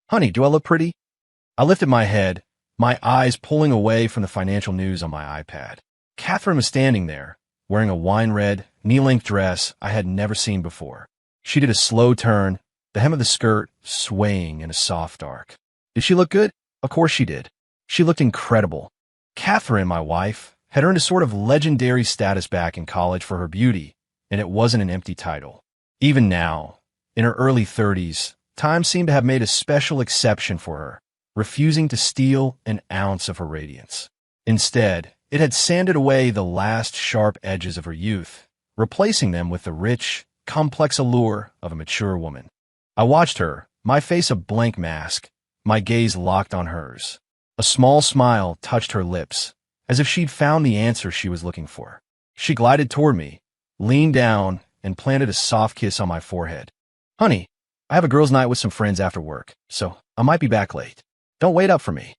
Honey, do I look pretty? I lifted my head, my eyes pulling away from the financial news on my iPad. Catherine was standing there, wearing a wine-red, knee-length dress I had never seen before. She did a slow turn, the hem of the skirt swaying in a soft arc. Did she look good? Of course she did. She looked incredible. Catherine, my wife, had earned a sort of legendary status back in college for her beauty, and it wasn't an empty title. Even now, in her early 30s, time seemed to have made a special exception for her, refusing to steal an ounce of her radiance. Instead, it had sanded away the last sharp edges of her youth, replacing them with the rich, complex allure of a mature woman. I watched her, my face a blank mask, my gaze locked on hers. A small smile touched her lips, as if she'd found the answer she was looking for. She glided toward me, leaned down, and planted a soft kiss on my forehead. Honey, I have a girls' night with some friends after work, so I might be back late. Don't wait up for me.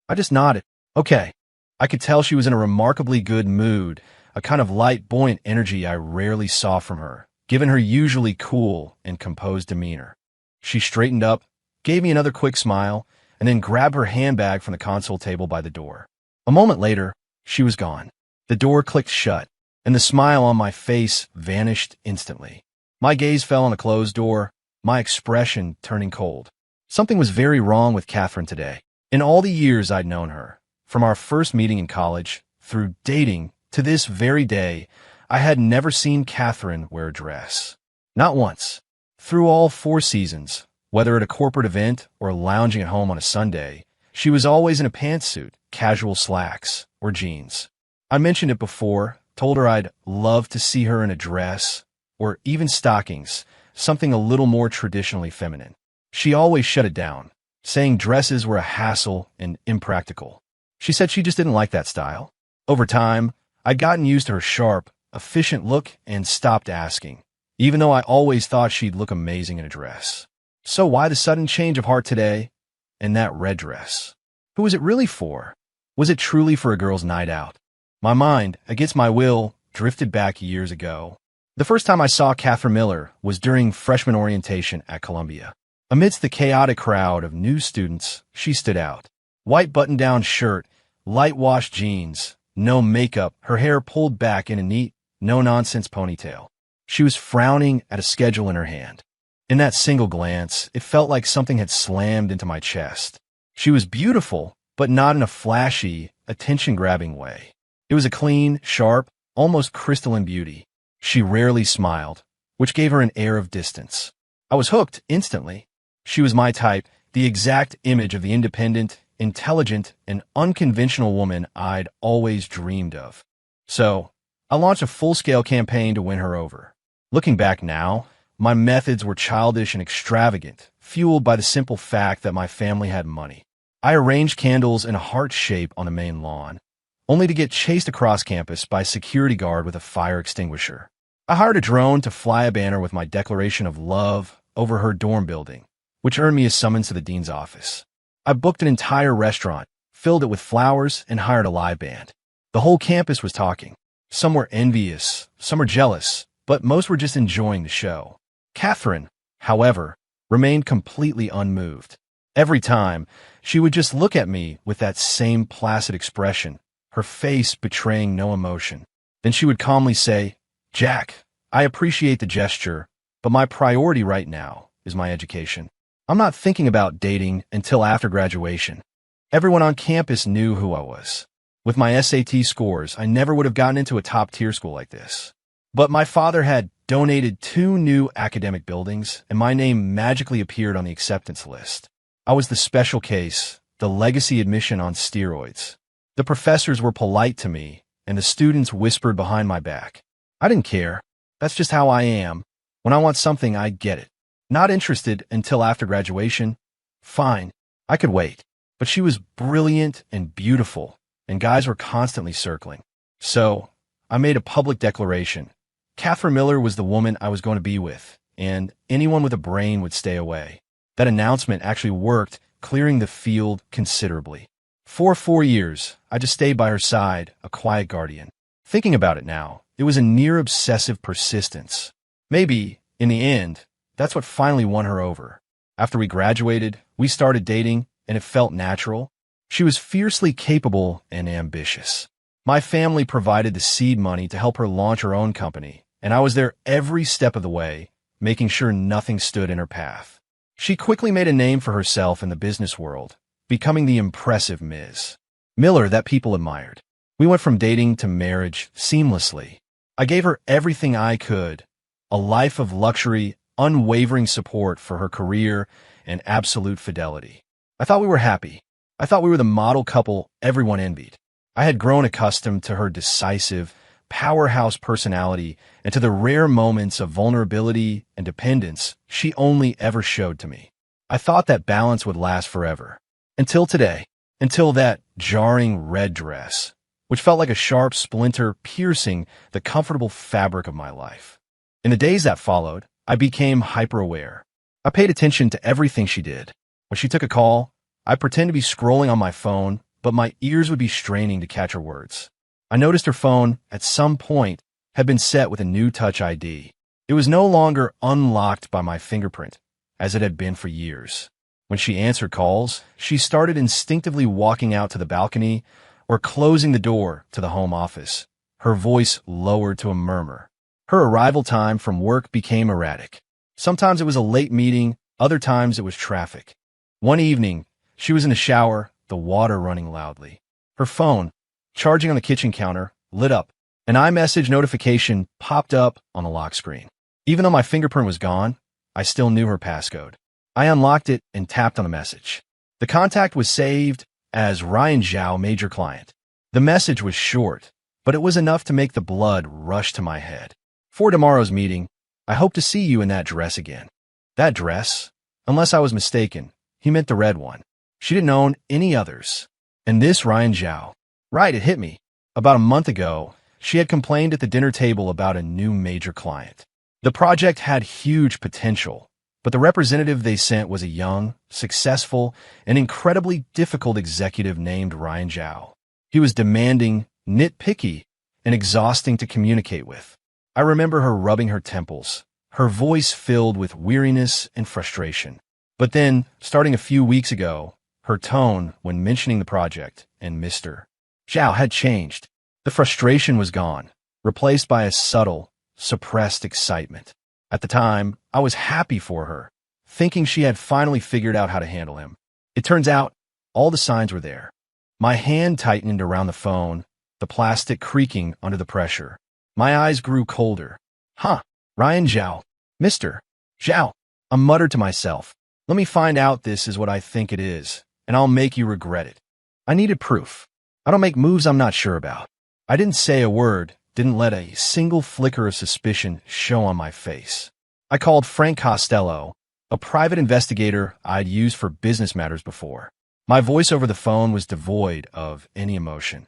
I just nodded. Okay. I could tell she was in a remarkably good mood, a kind of light, buoyant energy I rarely saw from her, given her usually cool and composed demeanor. She straightened up, gave me another quick smile, and then grabbed her handbag from the console table by the door. A moment later, she was gone. The door clicked shut, and the smile on my face vanished instantly. My gaze fell on the closed door, my expression turning cold. Something was very wrong with Catherine today. In all the years I'd known her, from our first meeting in college, through dating, to this very day, I had never seen Catherine wear a dress. Not once. Through all 4 seasons, whether at a corporate event or lounging at home on a Sunday, she was always in a pantsuit, casual slacks, or jeans. I mentioned it before, told her I'd love to see her in a dress, or even stockings, something a little more traditionally feminine. She always shut it down, saying dresses were a hassle and impractical. She said she just didn't like that style. Over time, I'd gotten used to her sharp, efficient look and stopped asking, even though I always thought she'd look amazing in a dress. So why the sudden change of heart today? And that red dress? Who was it really for? Was it truly for a girl's night out? My mind, against my will, drifted back years ago. The first time I saw Catherine Miller was during freshman orientation at Columbia. Amidst the chaotic crowd of new students, she stood out. White button-down shirt, light-washed jeans, no makeup, her hair pulled back in a neat, no-nonsense ponytail. She was frowning at a schedule in her hand. In that single glance, it felt like something had slammed into my chest. She was beautiful, but not in a flashy, attention-grabbing way. It was a clean, sharp, almost crystalline beauty. She rarely smiled, which gave her an air of distance. I was hooked instantly. She was my type, the exact image of the independent, intelligent, and unconventional woman I'd always dreamed of. So, I launched a full-scale campaign to win her over. Looking back now, my methods were childish and extravagant, fueled by the simple fact that my family had money. I arranged candles in a heart shape on the main lawn, only to get chased across campus by a security guard with a fire extinguisher. I hired a drone to fly a banner with my declaration of love over her dorm building, which earned me a summons to the dean's office. I booked an entire restaurant, filled it with flowers, and hired a live band. The whole campus was talking. Some were envious, some were jealous, but most were just enjoying the show. Catherine, however, remained completely unmoved. Every time, she would just look at me with that same placid expression, her face betraying no emotion. Then she would calmly say, "Jack, I appreciate the gesture, but my priority right now is my education. I'm not thinking about dating until after graduation." Everyone on campus knew who I was. With my SAT scores, I never would have gotten into a top-tier school like this. But my father had donated 2 new academic buildings, and my name magically appeared on the acceptance list. I was the special case, the legacy admission on steroids. The professors were polite to me, and the students whispered behind my back. I didn't care. That's just how I am. When I want something, I get it. Not interested until after graduation? Fine, I could wait. But she was brilliant and beautiful, and guys were constantly circling. So, I made a public declaration. Catherine Miller was the woman I was going to be with, and anyone with a brain would stay away. That announcement actually worked, clearing the field considerably. For 4 years, I just stayed by her side, a quiet guardian. Thinking about it now, it was a near-obsessive persistence. Maybe, in the end, that's what finally won her over. After we graduated, we started dating, and it felt natural. She was fiercely capable and ambitious. My family provided the seed money to help her launch her own company, and I was there every step of the way, making sure nothing stood in her path. She quickly made a name for herself in the business world, becoming the impressive Ms. Miller that people admired. We went from dating to marriage seamlessly. I gave her everything I could, a life of luxury, unwavering support for her career, and absolute fidelity. I thought we were happy. I thought we were the model couple everyone envied. I had grown accustomed to her decisive, powerhouse personality and to the rare moments of vulnerability and dependence she only ever showed to me. I thought that balance would last forever. Until today. Until that jarring red dress, which felt like a sharp splinter piercing the comfortable fabric of my life. In the days that followed, I became hyper-aware. I paid attention to everything she did. When she took a call, I'd pretend to be scrolling on my phone, but my ears would be straining to catch her words. I noticed her phone, at some point, had been set with a new Touch ID. It was no longer unlocked by my fingerprint, as it had been for years. When she answered calls, she started instinctively walking out to the balcony or closing the door to the home office, her voice lowered to a murmur. Her arrival time from work became erratic. Sometimes it was a late meeting, other times it was traffic. One evening, she was in the shower, the water running loudly. Her phone, charging on the kitchen counter, lit up. An iMessage notification popped up on the lock screen. Even though my fingerprint was gone, I still knew her passcode. I unlocked it and tapped on the message. The contact was saved as Ryan Zhao, major client. The message was short, but it was enough to make the blood rush to my head. For tomorrow's meeting, I hope to see you in that dress again. That dress? Unless I was mistaken, he meant the red one. She didn't own any others. And this Ryan Zhao. Right, it hit me. About a month ago, she had complained at the dinner table about a new major client. The project had huge potential, but the representative they sent was a young, successful, and incredibly difficult executive named Ryan Zhao. He was demanding, nitpicky, and exhausting to communicate with. I remember her rubbing her temples, her voice filled with weariness and frustration. But then, starting a few weeks ago, her tone when mentioning the project and Mr. Zhao had changed. The frustration was gone, replaced by a subtle, suppressed excitement. At the time, I was happy for her, thinking she had finally figured out how to handle him. It turns out, all the signs were there. My hand tightened around the phone, the plastic creaking under the pressure. My eyes grew colder. Ryan Zhao. Mr. Zhao. I muttered to myself. Let me find out this is what I think it is, and I'll make you regret it. I needed proof. I don't make moves I'm not sure about. I didn't say a word, didn't let a single flicker of suspicion show on my face. I called Frank Costello, a private investigator I'd used for business matters before. My voice over the phone was devoid of any emotion.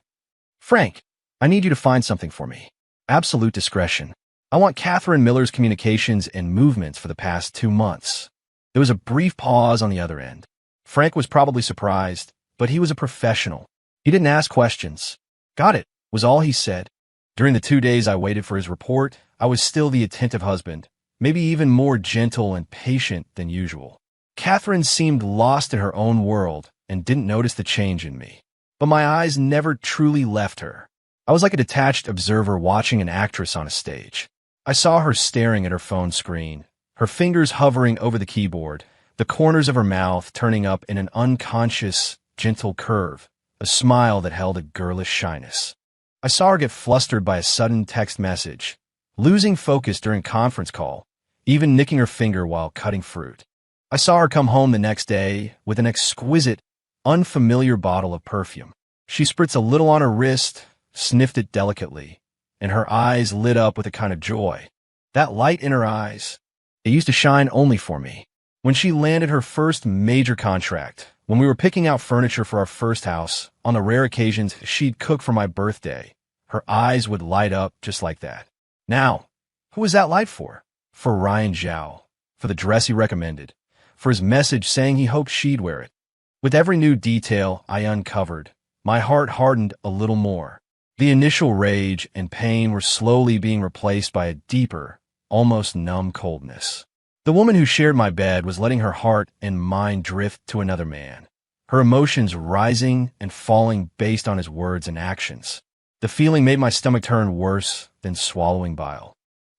Frank, I need you to find something for me. Absolute discretion. I want Catherine Miller's communications and movements for the past 2 months. There was a brief pause on the other end. Frank was probably surprised, but he was a professional. He didn't ask questions. Got it, was all he said. During the 2 days I waited for his report, I was still the attentive husband, maybe even more gentle and patient than usual. Catherine seemed lost in her own world and didn't notice the change in me. But my eyes never truly left her. I was like a detached observer watching an actress on a stage. I saw her staring at her phone screen, her fingers hovering over the keyboard, the corners of her mouth turning up in an unconscious, gentle curve, a smile that held a girlish shyness. I saw her get flustered by a sudden text message, losing focus during conference call, even nicking her finger while cutting fruit. I saw her come home the next day with an exquisite, unfamiliar bottle of perfume. She spritzed a little on her wrist, sniffed it delicately, and her eyes lit up with a kind of joy. That light in her eyes, it used to shine only for me. When she landed her first major contract, when we were picking out furniture for our first house, on the rare occasions she'd cook for my birthday, her eyes would light up just like that. Now, who was that light for? For Ryan Zhao, for the dress he recommended, for his message saying he hoped she'd wear it. With every new detail I uncovered, my heart hardened a little more. The initial rage and pain were slowly being replaced by a deeper, almost numb coldness. The woman who shared my bed was letting her heart and mind drift to another man, her emotions rising and falling based on his words and actions. The feeling made my stomach turn worse than swallowing bile.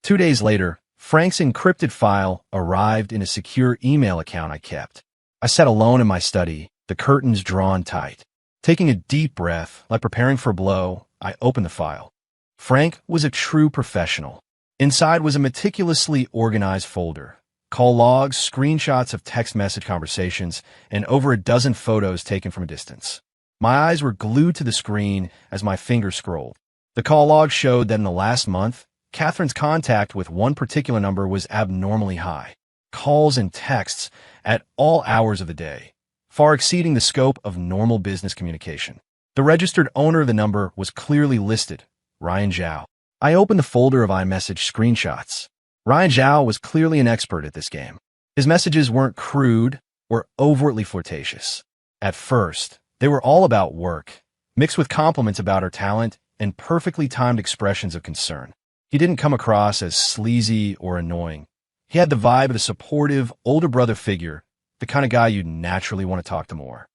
2 days later, Frank's encrypted file arrived in a secure email account I kept. I sat alone in my study, the curtains drawn tight. Taking a deep breath, like preparing for a blow, I opened the file. Frank was a true professional. Inside was a meticulously organized folder. Call logs, screenshots of text message conversations, and over a dozen photos taken from a distance. My eyes were glued to the screen as my fingers scrolled. The call log showed that in the last month, Catherine's contact with one particular number was abnormally high. Calls and texts at all hours of the day, far exceeding the scope of normal business communication. The registered owner of the number was clearly listed, Ryan Zhao. I opened the folder of iMessage screenshots. Ryan Zhao was clearly an expert at this game. His messages weren't crude or overtly flirtatious. At first, they were all about work, mixed with compliments about her talent and perfectly timed expressions of concern. He didn't come across as sleazy or annoying. He had the vibe of a supportive, older brother figure, the kind of guy you'd naturally want to talk to more.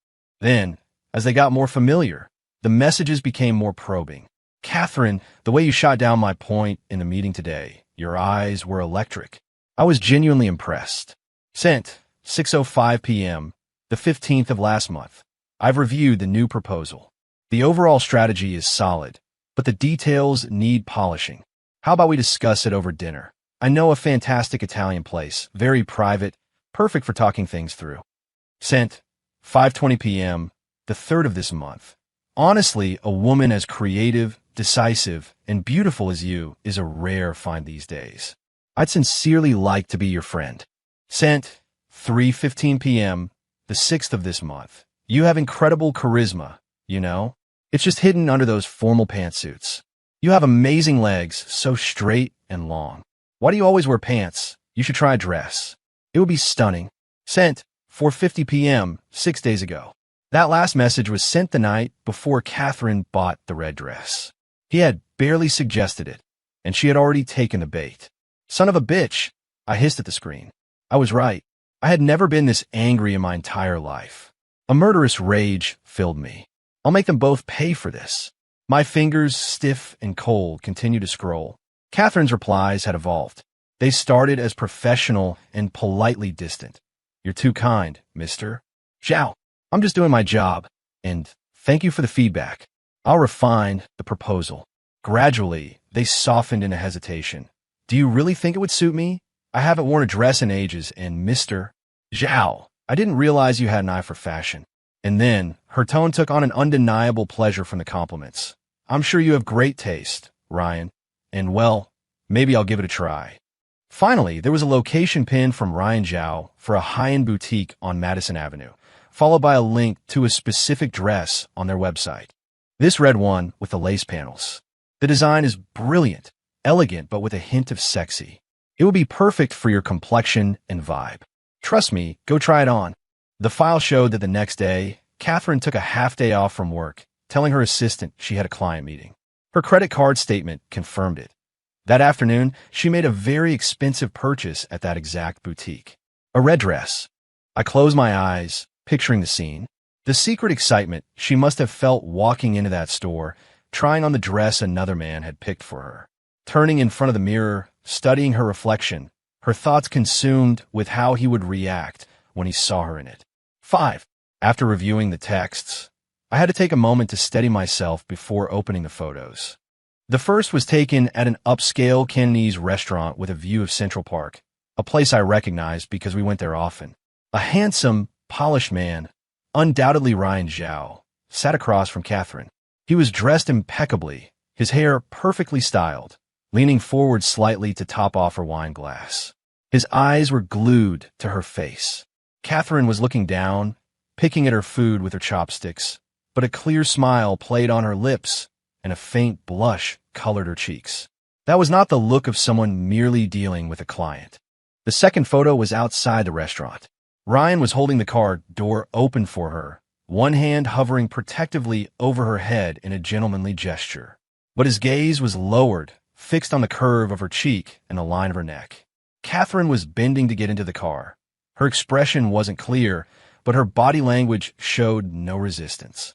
Then, as they got more familiar, the messages became more probing. Catherine, the way you shot down my point in the meeting today, your eyes were electric. I was genuinely impressed. Sent, 6:05 p.m., the 15th of last month. I've reviewed the new proposal. The overall strategy is solid, but the details need polishing. How about we discuss it over dinner? I know a fantastic Italian place, very private, perfect for talking things through. Sent, 5:20 p.m., the 3rd of this month. Honestly, a woman as creative, decisive, and beautiful as you is a rare find these days. I'd sincerely like to be your friend. Sent, 3:15 p.m., the 6th of this month. You have incredible charisma, you know? It's just hidden under those formal pantsuits. You have amazing legs, so straight and long. Why do you always wear pants? You should try a dress. It would be stunning. Sent, 4:50 p.m., 6 days ago. That last message was sent the night before Catherine bought the red dress. He had barely suggested it, and she had already taken the bait. Son of a bitch, I hissed at the screen. I was right. I had never been this angry in my entire life. A murderous rage filled me. I'll make them both pay for this. My fingers, stiff and cold, continued to scroll. Catherine's replies had evolved. They started as professional and politely distant. You're too kind, mister. Zhao, I'm just doing my job. And thank you for the feedback. I'll refine the proposal. Gradually, they softened into hesitation. Do you really think it would suit me? I haven't worn a dress in ages, and Mr. Zhao, I didn't realize you had an eye for fashion. And then, her tone took on an undeniable pleasure from the compliments. I'm sure you have great taste, Ryan. And well, maybe I'll give it a try. Finally, there was a location pin from Ryan Zhao for a high-end boutique on Madison Avenue, followed by a link to a specific dress on their website. This red one with the lace panels. The design is brilliant, elegant, but with a hint of sexy. It would be perfect for your complexion and vibe. Trust me, go try it on. The file showed that the next day, Catherine took a half day off from work, telling her assistant she had a client meeting. Her credit card statement confirmed it. That afternoon, she made a very expensive purchase at that exact boutique. A red dress. I closed my eyes, picturing the scene. The secret excitement she must have felt walking into that store, trying on the dress another man had picked for her. Turning in front of the mirror, studying her reflection, her thoughts consumed with how he would react when he saw her in it. 5. After reviewing the texts, I had to take a moment to steady myself before opening the photos. The first was taken at an upscale Cantonese restaurant with a view of Central Park, a place I recognized because we went there often. A handsome, polished man, undoubtedly Ryan Zhao, sat across from Catherine. He was dressed impeccably, his hair perfectly styled, leaning forward slightly to top off her wine glass. His eyes were glued to her face. Catherine was looking down, picking at her food with her chopsticks, but a clear smile played on her lips, and a faint blush colored her cheeks. That was not the look of someone merely dealing with a client. The second photo was outside the restaurant. Ryan was holding the car door open for her, one hand hovering protectively over her head in a gentlemanly gesture. But his gaze was lowered, fixed on the curve of her cheek and the line of her neck. Catherine was bending to get into the car. Her expression wasn't clear, but her body language showed no resistance.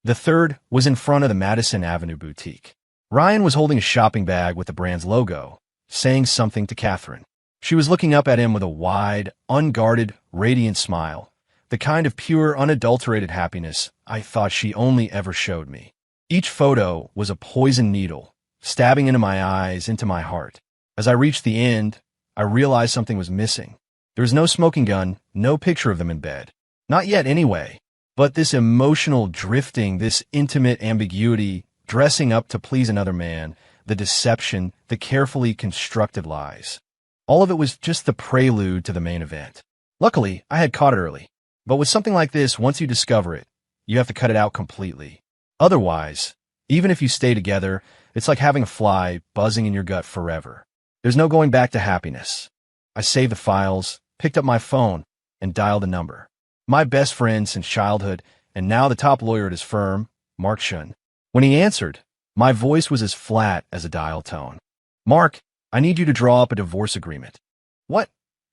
The third was in front of the Madison Avenue boutique. Ryan was holding a shopping bag with the brand's logo, saying something to Catherine. She was looking up at him with a wide, unguarded, radiant smile, the kind of pure, unadulterated happiness I thought she only ever showed me. Each photo was a poison needle, stabbing into my eyes, into my heart. As I reached the end, I realized something was missing. There was no smoking gun, no picture of them in bed. Not yet, anyway. But this emotional drifting, this intimate ambiguity, dressing up to please another man, the deception, the carefully constructed lies. All of it was just the prelude to the main event. Luckily, I had caught it early. But with something like this, once you discover it, you have to cut it out completely. Otherwise, even if you stay together, it's like having a fly buzzing in your gut forever. There's no going back to happiness. I saved the files, picked up my phone, and dialed the number. My best friend since childhood, and now the top lawyer at his firm, Mark Shun. When he answered, my voice was as flat as a dial tone. Mark, I need you to draw up a divorce agreement. What?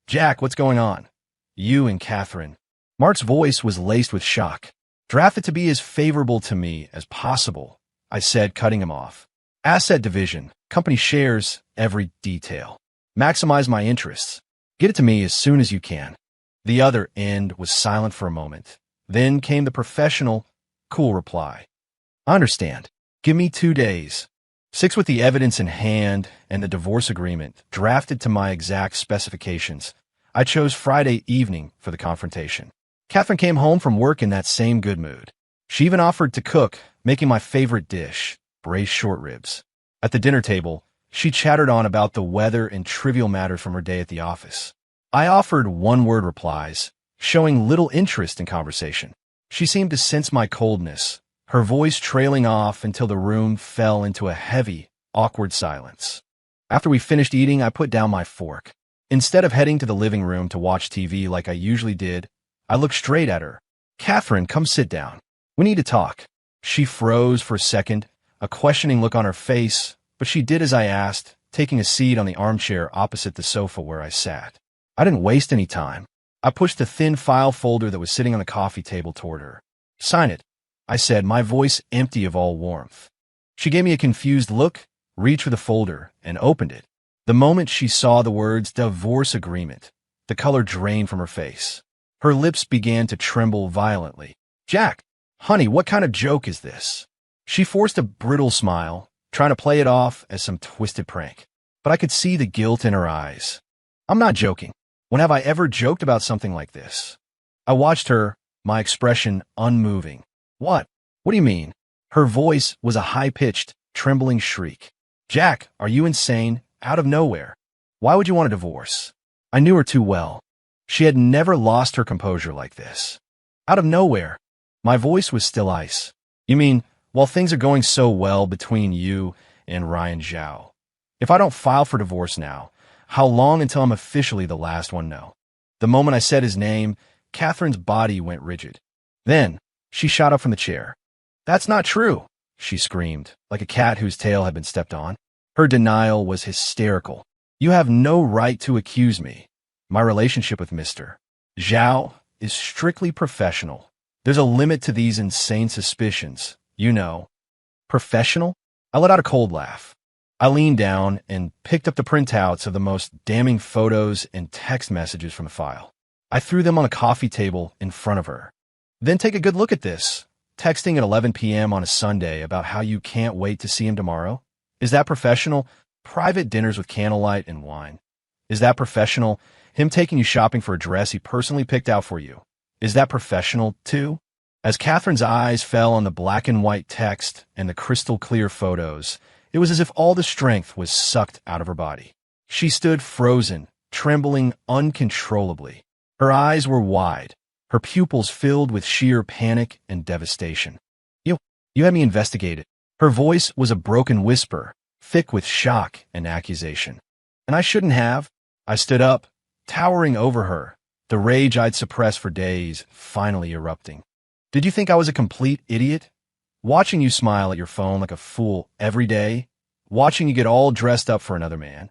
Jack, what's going on? You and Catherine. Mark's voice was laced with shock. Draft it to be as favorable to me as possible, I said, cutting him off. Asset division, company shares, every detail. Maximize my interests. Get it to me as soon as you can. The other end was silent for a moment. Then came the professional, cool reply. I understand. Give me 2 days. 6 with the evidence in hand and the divorce agreement drafted to my exact specifications. I chose Friday evening for the confrontation. Catherine came home from work in that same good mood. She even offered to cook, making my favorite dish, braised short ribs. At the dinner table, she chattered on about the weather and trivial matters from her day at the office. I offered one-word replies, showing little interest in conversation. She seemed to sense my coldness, her voice trailing off until the room fell into a heavy, awkward silence. After we finished eating, I put down my fork. Instead of heading to the living room to watch TV like I usually did, I looked straight at her. Catherine, come sit down. We need to talk. She froze for a second, a questioning look on her face, but she did as I asked, taking a seat on the armchair opposite the sofa where I sat. I didn't waste any time. I pushed the thin file folder that was sitting on the coffee table toward her. Sign it, I said, my voice empty of all warmth. She gave me a confused look, reached for the folder, and opened it. The moment she saw the words divorce agreement, the color drained from her face. Her lips began to tremble violently. Jack, honey, what kind of joke is this? She forced a brittle smile, trying to play it off as some twisted prank. But I could see the guilt in her eyes. I'm not joking. When have I ever joked about something like this? I watched her, my expression unmoving. What? What do you mean? Her voice was a high-pitched, trembling shriek. Jack, are you insane? Out of nowhere. Why would you want a divorce? I knew her too well. She had never lost her composure like this. Out of nowhere. My voice was still ice. You mean, while things are going so well between you and Ryan Zhao? If I don't file for divorce now, how long until I'm officially the last one know? The moment I said his name, Catherine's body went rigid. Then, she shot up from the chair. That's not true, she screamed, like a cat whose tail had been stepped on. Her denial was hysterical. You have no right to accuse me. My relationship with Mr. Zhao is strictly professional. There's a limit to these insane suspicions, you know. Professional? I let out a cold laugh. I leaned down and picked up the printouts of the most damning photos and text messages from the file. I threw them on a coffee table in front of her. Then take a good look at this. Texting at 11 p.m. on a Sunday about how you can't wait to see him tomorrow? Is that professional? Private dinners with candlelight and wine. Is that professional? Him taking you shopping for a dress he personally picked out for you. Is that professional, too? As Catherine's eyes fell on the black and white text and the crystal clear photos, it was as if all the strength was sucked out of her body. She stood frozen, trembling uncontrollably. Her eyes were wide, her pupils filled with sheer panic and devastation. You had me investigated. Her voice was a broken whisper, thick with shock and accusation. And I shouldn't have. I stood up, towering over her, the rage I'd suppressed for days finally erupting. Did you think I was a complete idiot? Watching you smile at your phone like a fool every day? Watching you get all dressed up for another man?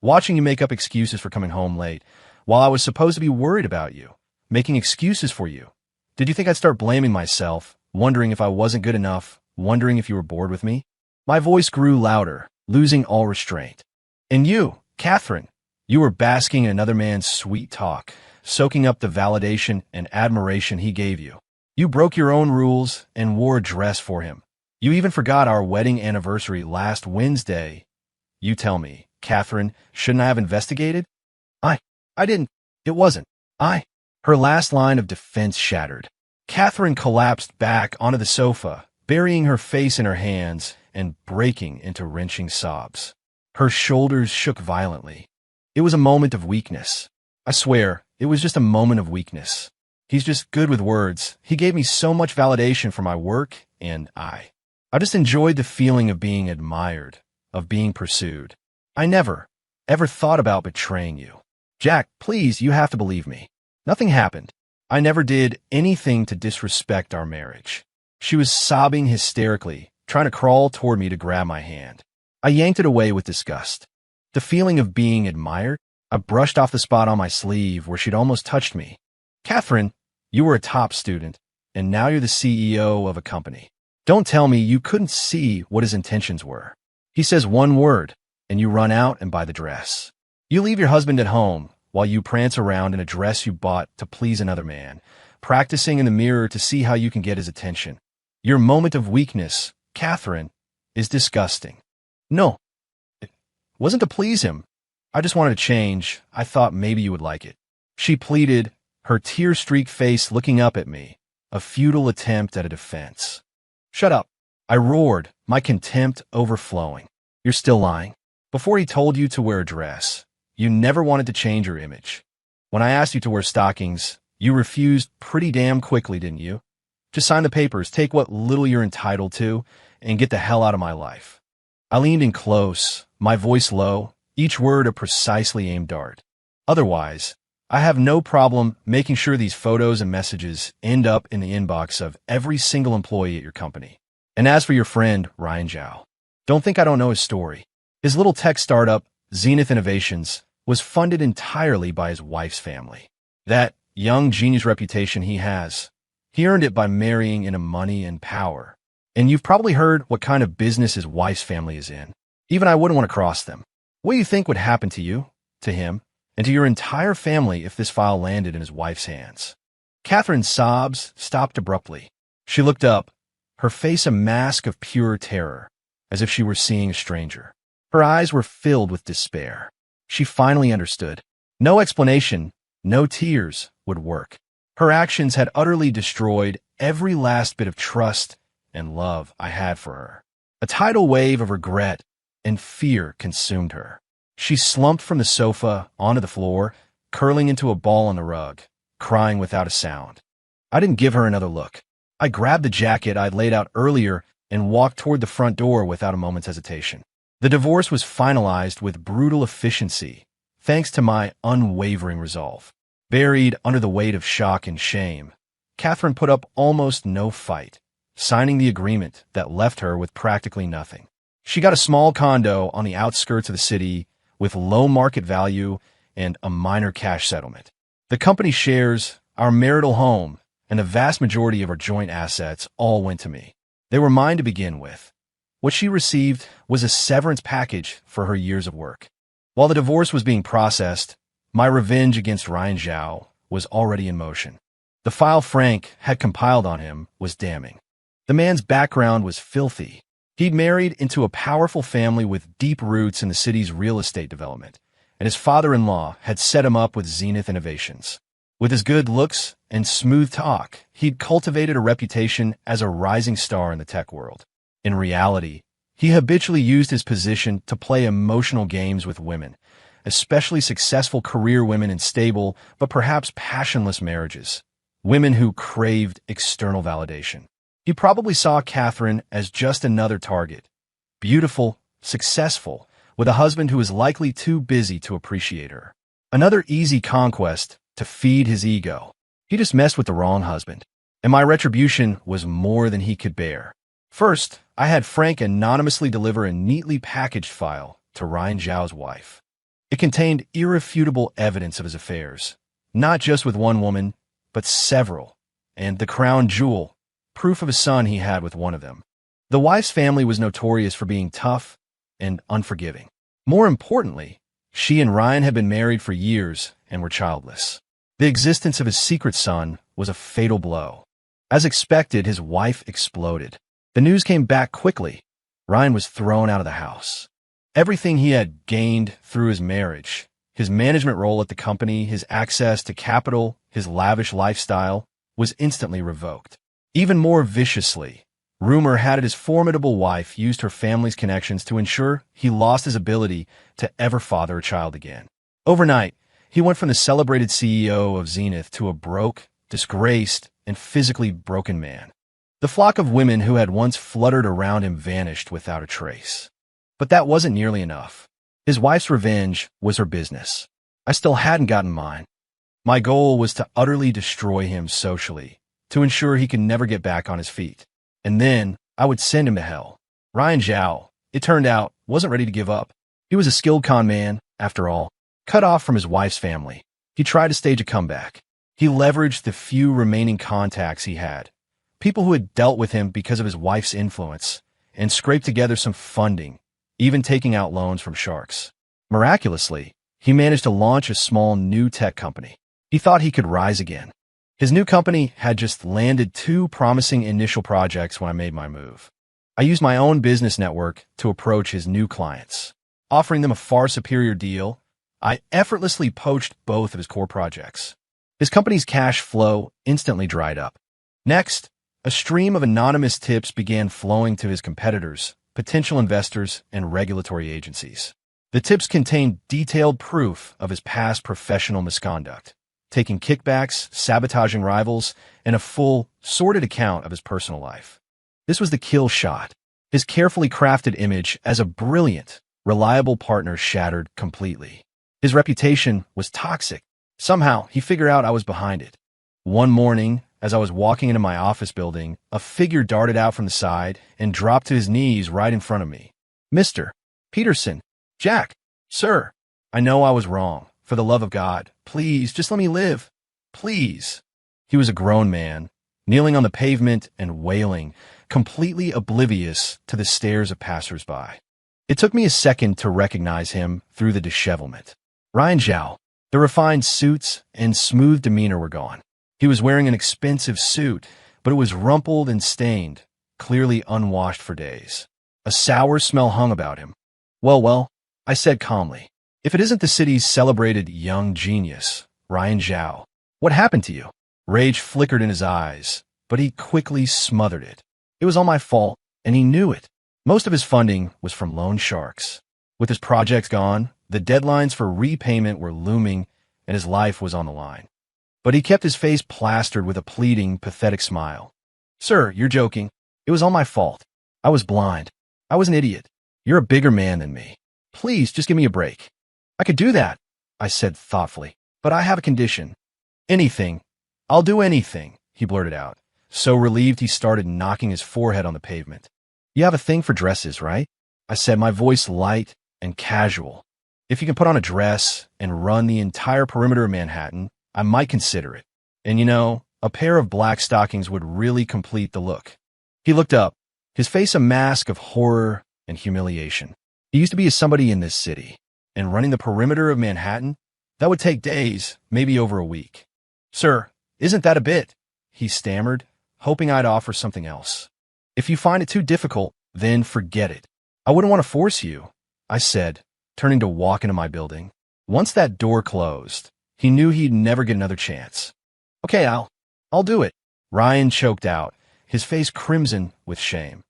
watching you make up excuses for coming home late, while I was supposed to be worried about you, making excuses for you. Did you think I'd start blaming myself, wondering if I wasn't good enough, wondering if you were bored with me? My voice grew louder, losing all restraint. And you, Catherine, you were basking in another man's sweet talk, soaking up the validation and admiration he gave you. You broke your own rules and wore a dress for him. You even forgot our wedding anniversary last Wednesday. You tell me, Catherine, shouldn't I have investigated? I didn't. It wasn't. Her last line of defense shattered. Catherine collapsed back onto the sofa, burying her face in her hands and breaking into wrenching sobs. Her shoulders shook violently. It was a moment of weakness. I swear, it was just a moment of weakness. He's just good with words. He gave me so much validation for my work, and I just enjoyed the feeling of being admired, of being pursued. I never, ever thought about betraying you. Jack, please, you have to believe me. Nothing happened. I never did anything to disrespect our marriage. She was sobbing hysterically, trying to crawl toward me to grab my hand. I yanked it away with disgust. The feeling of being admired? I brushed off the spot on my sleeve where she'd almost touched me. Catherine, you were a top student, and now you're the CEO of a company. Don't tell me you couldn't see what his intentions were. He says one word, and you run out and buy the dress. You leave your husband at home while you prance around in a dress you bought to please another man, practicing in the mirror to see how you can get his attention. Your moment of weakness, Catherine, is disgusting. No, it wasn't to please him. I just wanted to change. I thought maybe you would like it. She pleaded, her tear-streaked face looking up at me, a futile attempt at a defense. Shut up, I roared, my contempt overflowing. You're still lying. Before he told you to wear a dress, you never wanted to change your image. When I asked you to wear stockings, you refused pretty damn quickly, didn't you? Just sign the papers, take what little you're entitled to, and get the hell out of my life. I leaned in close, my voice low, each word a precisely aimed dart. Otherwise, I have no problem making sure these photos and messages end up in the inbox of every single employee at your company. And as for your friend, Ryan Zhao, don't think I don't know his story. His little tech startup, Zenith Innovations, was funded entirely by his wife's family. That young genius reputation he has, he earned it by marrying into money and power. And you've probably heard what kind of business his wife's family is in. Even I wouldn't want to cross them. What do you think would happen to you, to him, and to your entire family if this file landed in his wife's hands? Catherine's sobs stopped abruptly. She looked up, her face a mask of pure terror, as if she were seeing a stranger. Her eyes were filled with despair. She finally understood. No explanation, no tears would work. Her actions had utterly destroyed every last bit of trust and love I had for her. A tidal wave of regret and fear consumed her. She slumped from the sofa onto the floor, curling into a ball on the rug, crying without a sound. I didn't give her another look. I grabbed the jacket I'd laid out earlier and walked toward the front door without a moment's hesitation. The divorce was finalized with brutal efficiency, thanks to my unwavering resolve. Buried under the weight of shock and shame, Catherine put up almost no fight, signing the agreement that left her with practically nothing. She got a small condo on the outskirts of the city with low market value and a minor cash settlement. The company shares, our marital home, and the vast majority of our joint assets all went to me. They were mine to begin with. What she received was a severance package for her years of work. While the divorce was being processed, my revenge against Ryan Zhao was already in motion. The file Frank had compiled on him was damning. The man's background was filthy. He'd married into a powerful family with deep roots in the city's real estate development, and his father-in-law had set him up with Zenith Innovations. With his good looks and smooth talk, he'd cultivated a reputation as a rising star in the tech world. In reality, he habitually used his position to play emotional games with women, especially successful career women in stable but perhaps passionless marriages, women who craved external validation. He probably saw Catherine as just another target, beautiful, successful, with a husband who was likely too busy to appreciate her. Another easy conquest to feed his ego. He just messed with the wrong husband, and my retribution was more than he could bear. First, I had Frank anonymously deliver a neatly packaged file to Ryan Zhao's wife. It contained irrefutable evidence of his affairs, not just with one woman, but several, and the crown jewel, proof of a son he had with one of them. The wife's family was notorious for being tough and unforgiving. More importantly, she and Ryan had been married for years and were childless. The existence of his secret son was a fatal blow. As expected, his wife exploded. The news came back quickly. Ryan was thrown out of the house. Everything he had gained through his marriage, his management role at the company, his access to capital, his lavish lifestyle, was instantly revoked. Even more viciously, rumor had it his formidable wife used her family's connections to ensure he lost his ability to ever father a child again. Overnight, he went from the celebrated CEO of Zenith to a broke, disgraced, and physically broken man. The flock of women who had once fluttered around him vanished without a trace. But that wasn't nearly enough. His wife's revenge was her business. I still hadn't gotten mine. My goal was to utterly destroy him socially, to ensure he could never get back on his feet. And then I would send him to hell. Ryan Zhao, it turned out, wasn't ready to give up. He was a skilled con man, after all, cut off from his wife's family. He tried to stage a comeback. He leveraged the few remaining contacts he had, people who had dealt with him because of his wife's influence, and scraped together some funding, even taking out loans from sharks. Miraculously, he managed to launch a small new tech company. He thought he could rise again. His new company had just landed 2 promising initial projects when I made my move. I used my own business network to approach his new clients. Offering them a far superior deal, I effortlessly poached both of his core projects. His company's cash flow instantly dried up. Next, a stream of anonymous tips began flowing to his competitors, potential investors, and regulatory agencies. The tips contained detailed proof of his past professional misconduct, taking kickbacks, sabotaging rivals, and a full, sordid account of his personal life. This was the kill shot. His carefully crafted image as a brilliant, reliable partner shattered completely. His reputation was toxic. Somehow, he figured out I was behind it. One morning, as I was walking into my office building, a figure darted out from the side and dropped to his knees right in front of me. "Mr. Peterson, Jack, sir, I know I was wrong. For the love of God, please, just let me live. Please." He was a grown man, kneeling on the pavement and wailing, completely oblivious to the stares of passers-by. It took me a second to recognize him through the dishevelment. Ryan Zhao. The refined suits and smooth demeanor were gone. He was wearing an expensive suit, but it was rumpled and stained, clearly unwashed for days. A sour smell hung about him. Well, I said calmly. If it isn't the city's celebrated young genius, Ryan Zhao, what happened to you? Rage flickered in his eyes, but he quickly smothered it. It was all my fault, and he knew it. Most of his funding was from loan sharks. With his projects gone, the deadlines for repayment were looming, and his life was on the line. But he kept his face plastered with a pleading, pathetic smile. "Sir, you're joking. It was all my fault. I was blind. I was an idiot. You're a bigger man than me. Please, just give me a break." "I could do that," I said thoughtfully, "but I have a condition." "Anything. I'll do anything," he blurted out, so relieved he started knocking his forehead on the pavement. "You have a thing for dresses, right?" I said, my voice light and casual. "If you can put on a dress and run the entire perimeter of Manhattan, I might consider it. And a pair of black stockings would really complete the look." He looked up, his face a mask of horror and humiliation. He used to be somebody in this city, and running the perimeter of Manhattan, that would take days, maybe over a week. "Sir, isn't that a bit?" he stammered, hoping I'd offer something else. "If you find it too difficult, then forget it. I wouldn't want to force you," I said, turning to walk into my building. Once that door closed, he knew he'd never get another chance. "Okay, I'll do it," Ryan choked out, his face crimson with shame.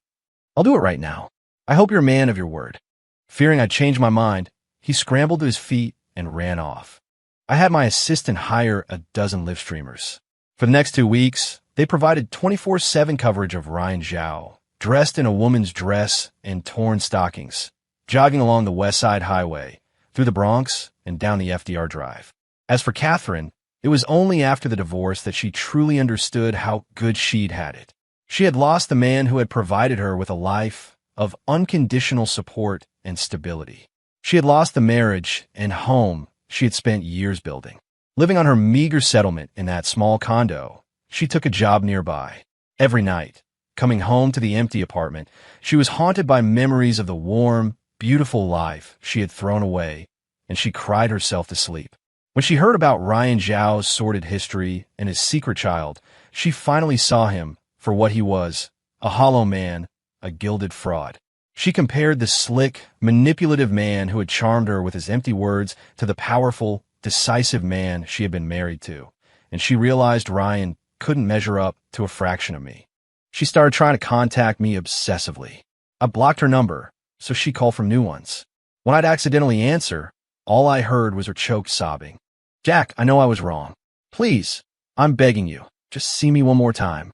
"I'll do it right now. I hope you're a man of your word." Fearing I'd changed my mind, he scrambled to his feet and ran off. I had my assistant hire a dozen live streamers. For the next 2 weeks, they provided 24/7 coverage of Ryan Zhao, dressed in a woman's dress and torn stockings, jogging along the West Side Highway, through the Bronx, and down the FDR Drive. As for Catherine, it was only after the divorce that she truly understood how good she'd had it. She had lost the man who had provided her with a life of unconditional support and stability. She had lost the marriage and home she had spent years building. Living on her meager settlement in that small condo, she took a job nearby. Every night, coming home to the empty apartment, she was haunted by memories of the warm, beautiful life she had thrown away, and she cried herself to sleep. When she heard about Ryan Zhao's sordid history and his secret child, she finally saw him for what he was, a hollow man, a gilded fraud. She compared the slick, manipulative man who had charmed her with his empty words to the powerful, decisive man she had been married to, and she realized Ryan couldn't measure up to a fraction of me. She started trying to contact me obsessively. I blocked her number, so she called from new ones. When I'd accidentally answer, all I heard was her choked sobbing. "Jack, I know I was wrong. Please, I'm begging you, just see me one more time."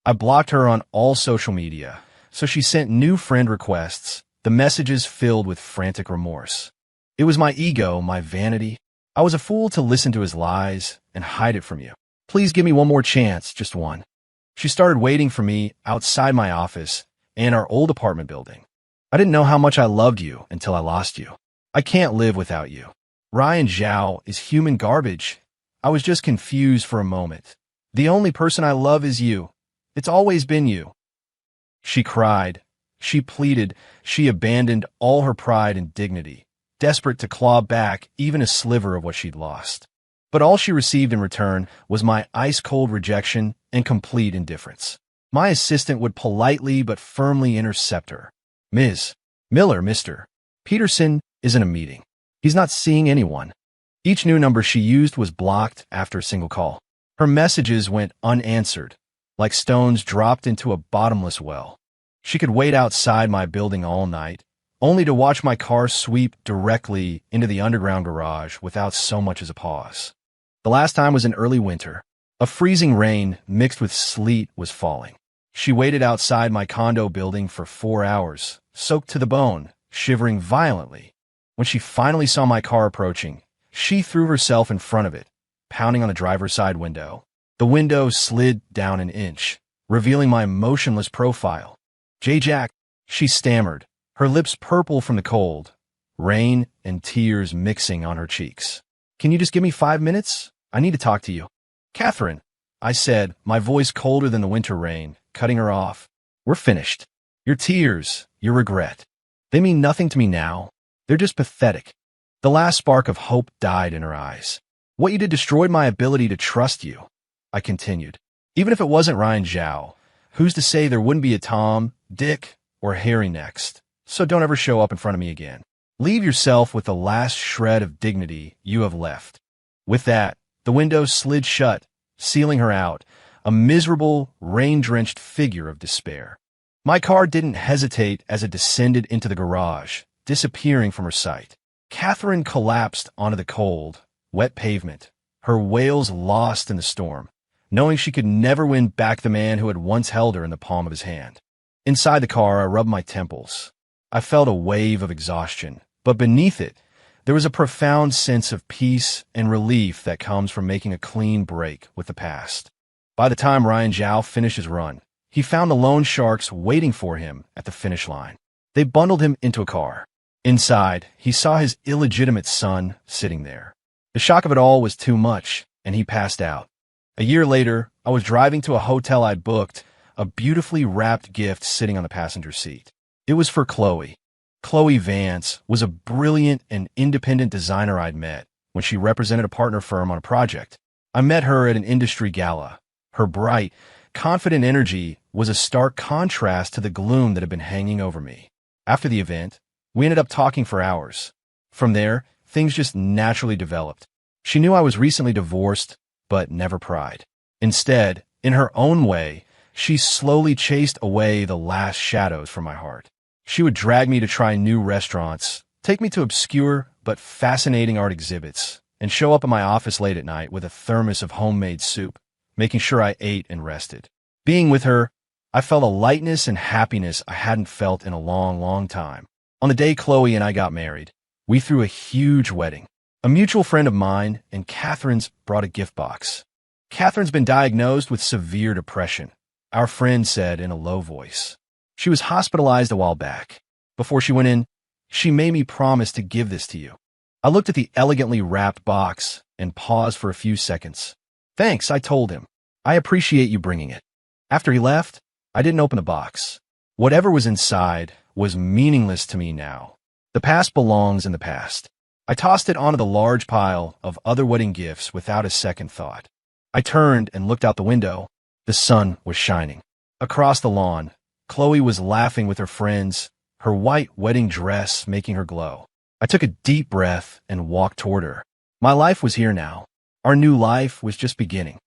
I blocked her on all social media, so she sent new friend requests, the messages filled with frantic remorse. It was my ego, my vanity. I was a fool to listen to his lies and hide it from you. "Please give me one more chance, just one." She started waiting for me outside my office and our old apartment building. "I didn't know how much I loved you until I lost you. I can't live without you. Ryan Zhao is human garbage. I was just confused for a moment. The only person I love is you. It's always been you." She cried. She pleaded. She abandoned all her pride and dignity, desperate to claw back even a sliver of what she'd lost. But all she received in return was my ice-cold rejection and complete indifference. My assistant would politely but firmly intercept her. "Ms. Miller, Mr. Peterson is in a meeting. He's not seeing anyone." Each new number she used was blocked after a single call. Her messages went unanswered, like stones dropped into a bottomless well. She could wait outside my building all night, only to watch my car sweep directly into the underground garage without so much as a pause. The last time was in early winter. A freezing rain mixed with sleet was falling. She waited outside my condo building for 4 hours, soaked to the bone, shivering violently. When she finally saw my car approaching, she threw herself in front of it, pounding on the driver's side window. The window slid down an inch, revealing my motionless profile. "Jack," she stammered, her lips purple from the cold, rain and tears mixing on her cheeks. "Can you just give me 5 minutes? I need to talk to you." "Catherine," I said, my voice colder than the winter rain, cutting her off. "We're finished. Your tears, your regret, they mean nothing to me now. They're just pathetic." The last spark of hope died in her eyes. "What you did destroyed my ability to trust you," I continued. "Even if it wasn't Ryan Zhao, who's to say there wouldn't be a Tom, Dick, or Harry next? So don't ever show up in front of me again. Leave yourself with the last shred of dignity you have left." With that, the window slid shut, sealing her out, a miserable, rain-drenched figure of despair. My car didn't hesitate as it descended into the garage, disappearing from her sight. Catherine collapsed onto the cold, wet pavement, her wails lost in the storm, knowing she could never win back the man who had once held her in the palm of his hand. Inside the car, I rubbed my temples. I felt a wave of exhaustion, but beneath it, there was a profound sense of peace and relief that comes from making a clean break with the past. By the time Ryan Zhao finished his run, he found the loan sharks waiting for him at the finish line. They bundled him into a car. Inside, he saw his illegitimate son sitting there. The shock of it all was too much, and he passed out. A year later, I was driving to a hotel I'd booked, a beautifully wrapped gift sitting on the passenger seat. It was for Chloe. Chloe Vance was a brilliant and independent designer I'd met when she represented a partner firm on a project. I met her at an industry gala. Her bright, confident energy was a stark contrast to the gloom that had been hanging over me. After the event, we ended up talking for hours. From there, things just naturally developed. She knew I was recently divorced, but never pried. Instead, in her own way, she slowly chased away the last shadows from my heart. She would drag me to try new restaurants, take me to obscure but fascinating art exhibits, and show up at my office late at night with a thermos of homemade soup, making sure I ate and rested. Being with her, I felt a lightness and happiness I hadn't felt in a long, long time. On the day Chloe and I got married, we threw a huge wedding. A mutual friend of mine and Catherine's brought a gift box. Catherine's been diagnosed with severe depression, our friend said in a low voice. She was hospitalized a while back. Before she went in, She made me promise to give this to you. I looked at the elegantly wrapped box and paused for a few seconds. Thanks, I told him. I appreciate you bringing it. After he left, I didn't open the box. Whatever was inside was meaningless to me now. The past belongs in the past. I tossed it onto the large pile of other wedding gifts without a second thought. I turned and looked out the window. The sun was shining. Across the lawn, Chloe was laughing with her friends, her white wedding dress making her glow. I took a deep breath and walked toward her. My life was here now. Our new life was just beginning.